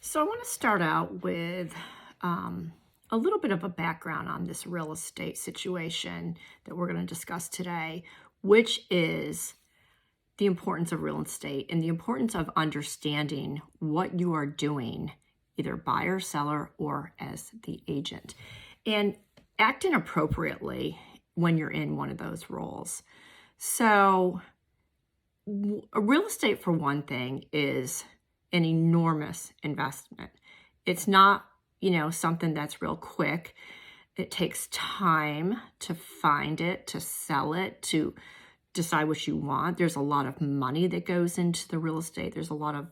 So I want to start out with a little bit of a background on this real estate situation that we're going to discuss today, which is the importance of real estate and the importance of understanding what you are doing, either buyer, seller, or as the agent, and acting appropriately when you're in one of those roles. So, real estate, for one thing, is an enormous investment. It's not, something that's real quick. It takes time to find it, to sell it, to decide what you want. There's a lot of money that goes into the real estate. There's a lot of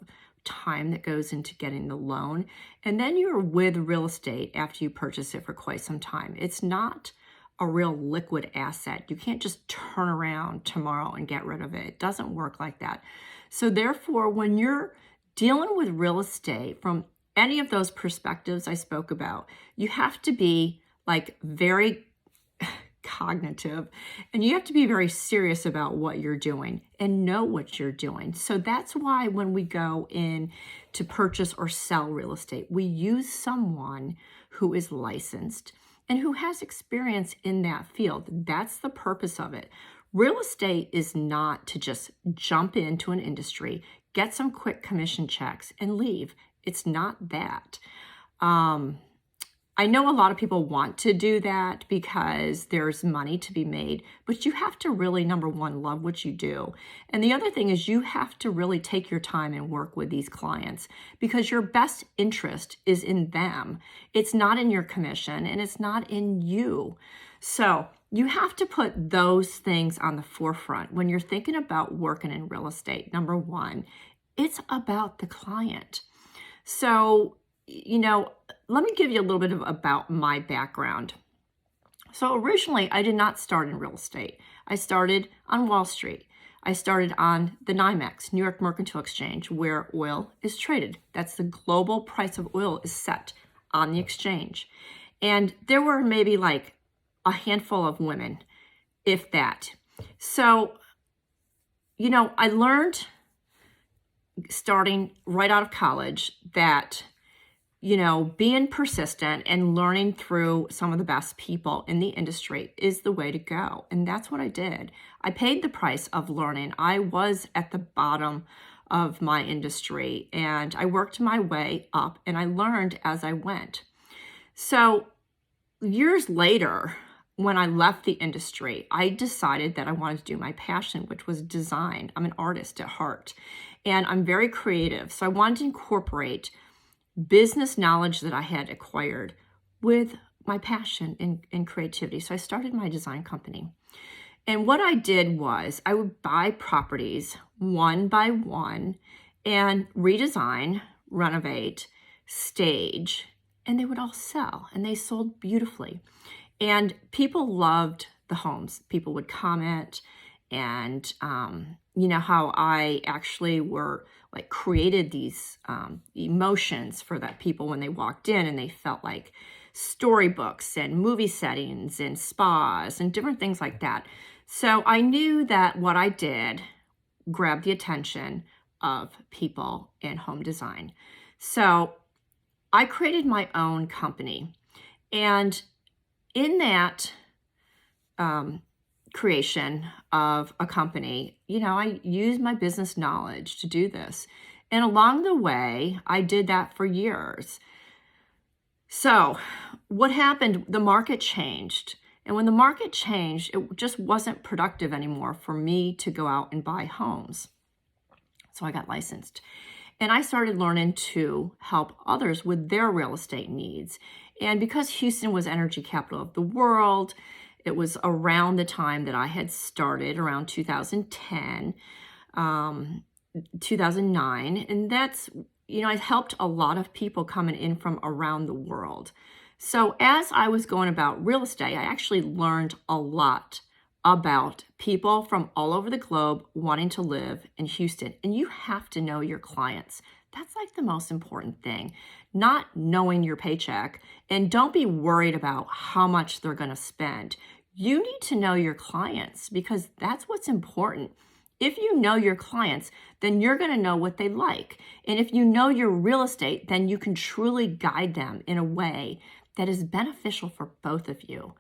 time that goes into getting the loan. And then you're with real estate after you purchase it for quite some time. It's not a real liquid asset. You can't just turn around tomorrow and get rid of it. It doesn't work like that. So therefore, when you're dealing with real estate from any of those perspectives I spoke about, you have to be very cognitive, and you have to be very serious about what you're doing and know what you're doing. So that's why when we go in to purchase or sell real estate, we use someone who is licensed and who has experience in that field. That's the purpose of it. Real estate is not to just jump into an industry, get some quick commission checks, and leave. It's not that. I know a lot of people want to do that because there's money to be made, but you have to really, number one, love what you do. And the other thing is you have to really take your time and work with these clients because your best interest is in them. It's not in your commission and it's not in you. So you have to put those things on the forefront when you're thinking about working in real estate. Number one, it's about the client. So, let me give you a little bit about my background. So originally, I did not start in real estate. I started on Wall Street. I started on the NYMEX, New York Mercantile Exchange, where oil is traded. That's the global price of oil is set on the exchange. And there were maybe a handful of women, if that. So, I learned starting right out of college that being persistent and learning through some of the best people in the industry is the way to go. And that's what I did. I paid the price of learning. I was at the bottom of my industry and I worked my way up and I learned as I went. So years later, when I left the industry, I decided that I wanted to do my passion, which was design. I'm an artist at heart and I'm very creative. So I wanted to incorporate business knowledge that I had acquired with my passion in creativity. So I started my design company. And what I did was I would buy properties one by one and redesign, renovate, stage, and they would all sell and they sold beautifully. And people loved the homes. People would comment and, how I actually created these emotions for that people when they walked in and they felt like storybooks and movie settings and spas and different things like that. So I knew that what I did grabbed the attention of people in home design. So I created my own company. And in that creation of a company, I used my business knowledge to do this. And along the way, I did that for years. So what happened, the market changed. And when the market changed, it just wasn't productive anymore for me to go out and buy homes. So I got licensed. And I started learning to help others with their real estate needs. And because Houston was energy capital of the world, it was around the time that I had started, around 2010, 2009. And that's, I helped a lot of people coming in from around the world. So as I was going about real estate, I actually learned a lot about people from all over the globe wanting to live in Houston. And you have to know your clients. That's the most important thing, not knowing your paycheck. And don't be worried about how much they're going to spend. You need to know your clients because that's what's important. If you know your clients, then you're going to know what they like. And if you know your real estate, then you can truly guide them in a way that is beneficial for both of you.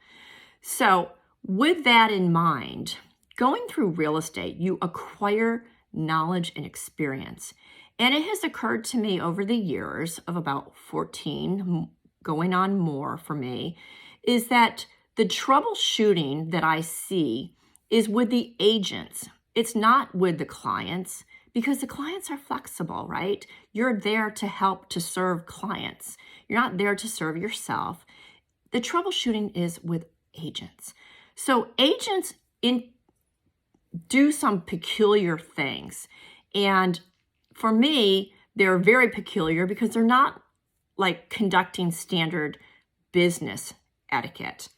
So with that in mind, going through real estate, you acquire knowledge and experience. And it has occurred to me over the years of about 14, going on more for me, is that the troubleshooting that I see is with the agents. It's not with the clients, because the clients are flexible, right? You're there to help to serve clients. You're not there to serve yourself. The troubleshooting is with agents. So agents do some peculiar things. And for me, they're very peculiar because they're not like conducting standard business etiquette.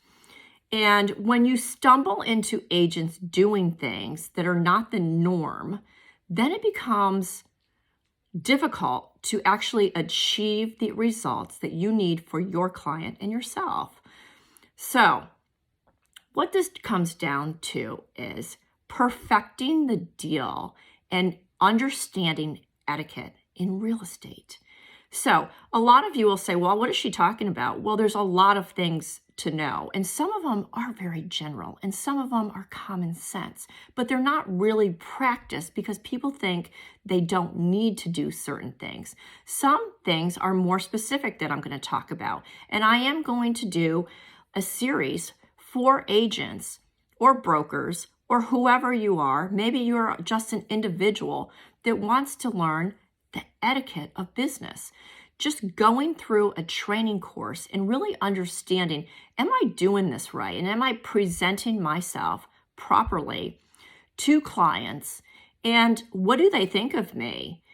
And when you stumble into agents doing things that are not the norm, then it becomes difficult to actually achieve the results that you need for your client and yourself. So what this comes down to is perfecting the deal and understanding etiquette in real estate. So a lot of you will say, well, what is she talking about? Well, there's a lot of things to know, and some of them are very general and some of them are common sense, but they're not really practiced because people think they don't need to do certain things. Some things are more specific that I'm going to talk about, and I am going to do a series for agents or brokers or whoever you are. Maybe you're just an individual that wants to learn the etiquette of business. Just going through a training course and really understanding, am I doing this right? And am I presenting myself properly to clients? And what do they think of me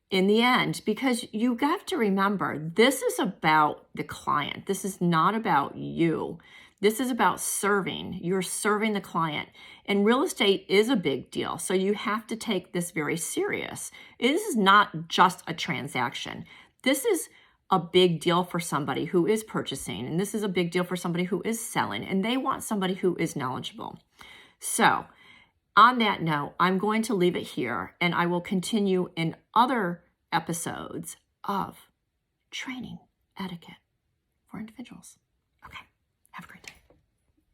in the end? Because you have to remember, this is about the client. This is not about you. This is about serving. You're serving the client. And real estate is a big deal. So you have to take this very serious. This is not just a transaction. This is a big deal for somebody who is purchasing. And this is a big deal for somebody who is selling. And they want somebody who is knowledgeable. So on that note, I'm going to leave it here. And I will continue in other episodes of training etiquette for individuals. Okay. Have a great day.